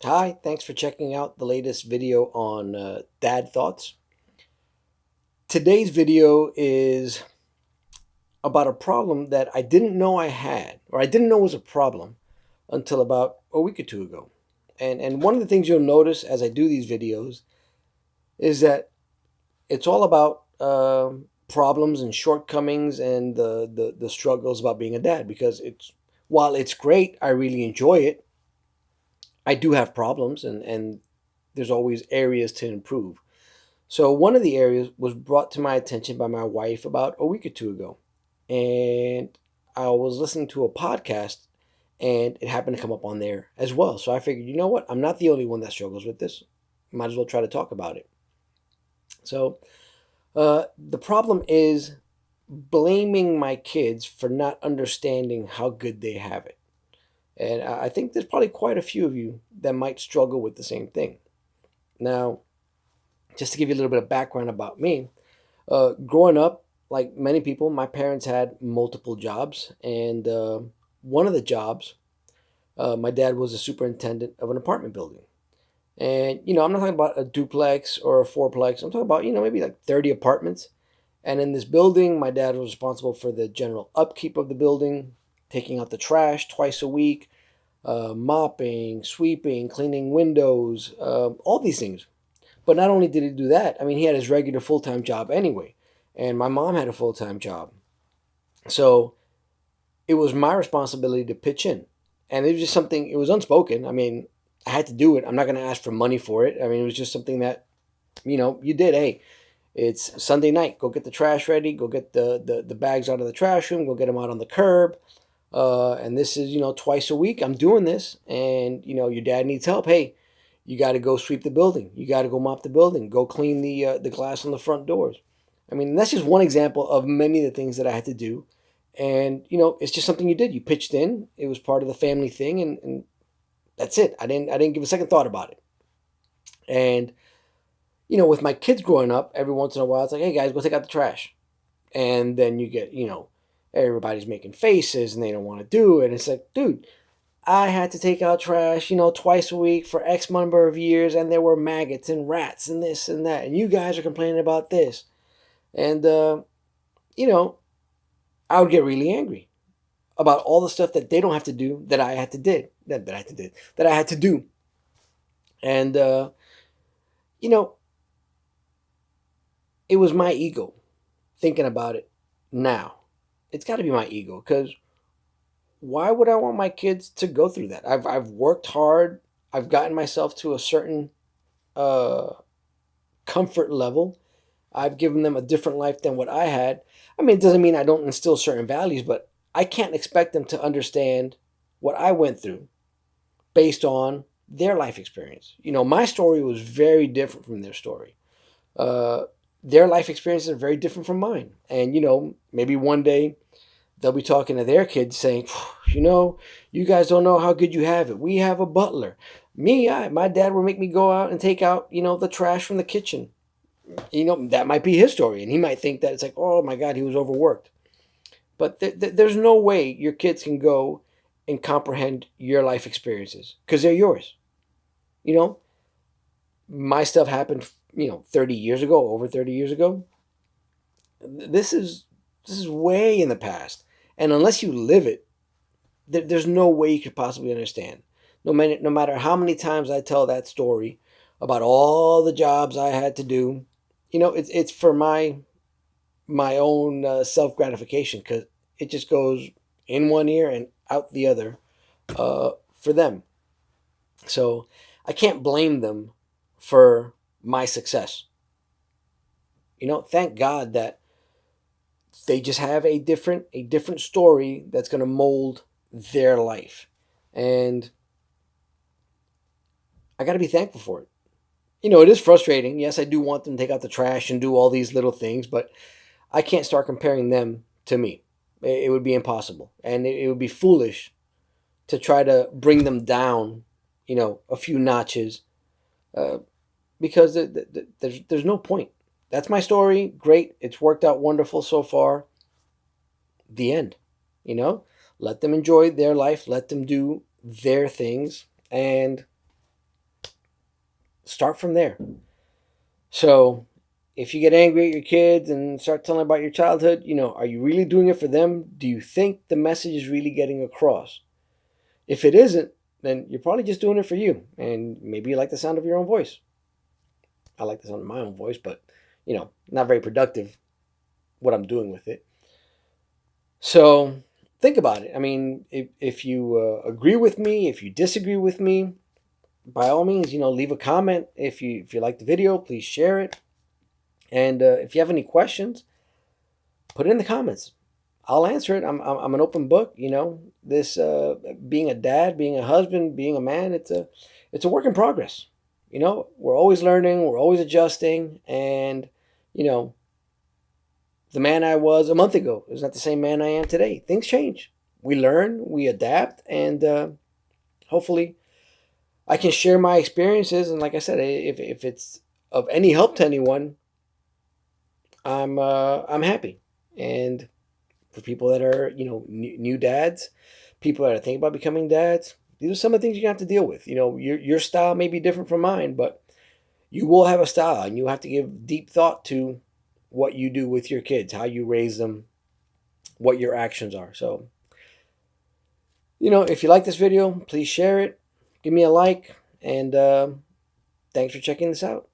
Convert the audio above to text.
Hi, thanks for checking out the latest video on dad thoughts. Today's video is about a problem that I didn't know I had, or I didn't know was a problem until about a week or two ago. And one of the things you'll notice as I do these videos is that it's all about problems and shortcomings and the struggles about being a dad. Because while it's great, I really enjoy it. I do have problems, and there's always areas to improve. So one of the areas was brought to my attention by my wife about a week or two ago. And I was listening to a podcast and it happened to come up on there as well. So I figured, you know what? I'm not the only one that struggles with this. Might as well try to talk about it. So the problem is blaming my kids for not understanding how good they have it. And I think there's probably quite a few of you that might struggle with the same thing. Now, just to give you a little bit of background about me, growing up, like many people, my parents had multiple jobs, and one of the jobs, my dad was a superintendent of an apartment building. And I'm not talking about a duplex or a fourplex. I'm talking about maybe like 30 apartments. And in this building, my dad was responsible for the general upkeep of the building, taking out the trash twice a week, mopping, sweeping, cleaning windows, all these things. But not only did he do that, I mean, he had his regular full time job anyway. And my mom had a full time job. So it was my responsibility to pitch in. And it was just something, it was unspoken. I mean, I had to do it. I'm not going to ask for money for it. I mean, it was just something that, you did. Hey, it's Sunday night. Go get the trash ready. Go get the bags out of the trash room. Go get them out on the curb. And this is, twice a week I'm doing this. And, your dad needs help. Hey, you got to go sweep the building. You got to go mop the building. Go clean the glass on the front doors. I mean, that's just one example of many of the things that I had to do. And it's just something you did. You pitched in. It was part of the family thing, and that's it. I didn't give a second thought about it. And with my kids growing up, every once in a while, it's like, hey guys, go take out the trash. And then you get, everybody's making faces and they don't want to do it. And it's like, dude, I had to take out trash, twice a week for X number of years, and there were maggots and rats and this and that, and you guys are complaining about this. And you know, I would get really angry about all the stuff that they don't have to do that I had to did that I had to did that I had to do. And you know, it was my ego thinking about it now. It's got to be my ego, because why would I want my kids to go through that? I've worked hard. I've gotten myself to a certain uh, comfort level. I've given them a different life than what I had. I mean, it doesn't mean I don't instill certain values, but I can't expect them to understand what I went through based on their life experience. My story was very different from their story. Uh, their life experiences are very different from mine. And, maybe one day they'll be talking to their kids saying, you guys don't know how good you have it. We have a butler. My dad would make me go out and take out, the trash from the kitchen. That might be his story. And he might think that it's like, oh my God, he was overworked. But there's no way your kids can go and comprehend your life experiences because they're yours. You know, my stuff happened, 30 years ago, over 30 years ago. This is way in the past. And unless you live it, there's no way you could possibly understand. No matter how many times I tell that story about all the jobs I had to do, it's for my own self gratification, because it just goes in one ear and out the other for them. So I can't blame them for my success. Thank God that they just have a different story that's going to mold their life, and I got to be thankful for it. It is frustrating. Yes, I do want them to take out the trash and do all these little things, but I can't start comparing them to me. It would be impossible, and it would be foolish to try to bring them down, a few notches, uh, because there's no point. That's my story. Great, it's worked out wonderful so far. The end. You know, let them enjoy their life. Let them do their things, and Start from there. So if you get angry at your kids and start telling about your childhood, are you really doing it for them? Do you think the message is really getting across? If it isn't, then you're probably just doing it for you. And maybe you like the sound of your own voice. I like the sound of my own voice, but, not very productive what I'm doing with it. So think about it. I mean, if you agree with me, if you disagree with me, by all means, leave a comment. If you like the video, please share it. And if you have any questions, put it in the comments. I'll answer it. I'm an open book. This being a dad, being a husband, being a man, it's a work in progress. We're always learning, we're always adjusting, and you know, the man I was a month ago is not the same man I am today. Things change. We learn, we adapt, and hopefully, I can share my experiences. And like I said, if it's of any help to anyone, I'm happy. And for people that are new dads, people that are thinking about becoming dads, these are some of the things you have to deal with. Your style may be different from mine, but you will have a style, and you have to give deep thought to what you do with your kids, how you raise them, what your actions are. So, if you like this video, please share it, give me a like, and thanks for checking this out.